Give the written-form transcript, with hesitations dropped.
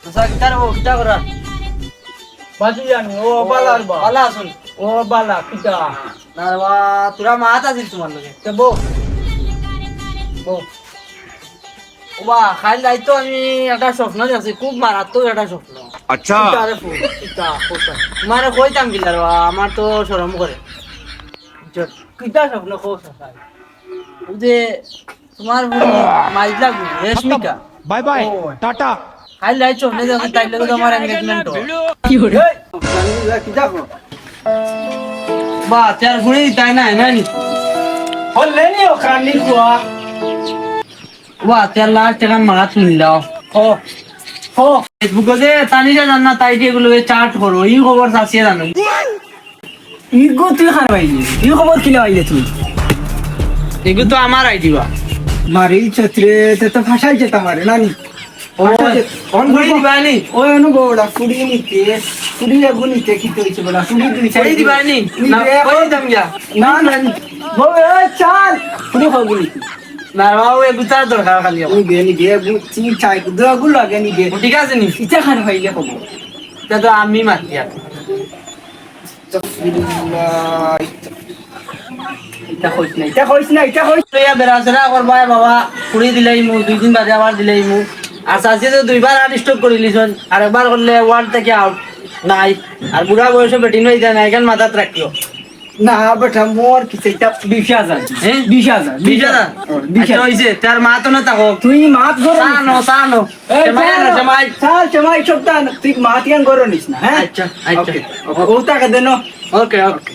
কিতার ও কিতা করা বাজি জানি ও বালার বা বালা আসুন ও বালা কিতা না বা তোরা মাত আছিল তোমার লগে তে বো ও বা খালি যাইতো আমি একটা স্বপ্ন দেখছি খুব মারাত্মক একটা স্বপ্ন अच्छा কিতা রে ফু কিতা কোতা মানে কইতাম কি আর আমার তো শরম করে কিতা স্বপ্ন কোস সাই ও যে তোমার মাইজলা গুলি রেশমিকা बाय बाय ओ। टाटा খালি যাইতো স্বপ্নে দেখছি তাই লগে তোমার এনগেজমেন্ট এই জানি কিতা কো বা তার ঘুরে তাই না নানি হলে নি ও খানি কুয়া বা তার লাস্ট টাকা মাত মিলাও ও ও ফেসবুকে যে তানিশা জান্না তাই যে এগুলো চার্ট করো এই খবর চাচ্ছিয়ে জানো ইগো তুই খান ভাইলি ই খবর কিলা ভাইলে তুই এগুলো তো আমার আইডিয়া মারি ছত্রে তে তো ফাসাই যেতা মারে নানি ফোন করে দিবানি ওই অনুভবটা কুড়ি নিতে কুড়ি লাগু নিতে কি কইছে বলা কুড়ি দুই করে দিবানি না কই দাম গিয়া না না বউ এ চাল কুড়ি খাবো নিতে না বাবু এগুলো তার দরকার খালি আমার। নি গে চিন চাই দগু লাগে নি গে ঠিক আছে নি ইচ্ছা খান ভাইলে খবো তা তো আমি মাতি আর এটা কইছ না এটা কইছ না এটা কইছ তো ইয়া বেরাসেরা করবা বাবা কুড়ি দিলেই মু দুই দিন বাদে আবার দিলেই মু আর চাষি তো দুইবার আনস্টপ করে লিছন আর একবার করলে ওয়ার্ড থেকে আউট নাই আর বুড়া বয়সে বেটিন হয়ে যায় না এখান মাথাত রাখিও না বেটা মোর কিছু এটা 20000 হ্যাঁ 20000 20000 আচ্ছা হইছে তার মা তো না থাকো তুই মাত গরো সানো সানো সেমাই না সেমাই চাল সেমাই সপ্তাহ তুই মাতিয়ান গরো নিস না হ্যাঁ আচ্ছা আচ্ছা ওকে ও টাকা দেনো ওকে ওকে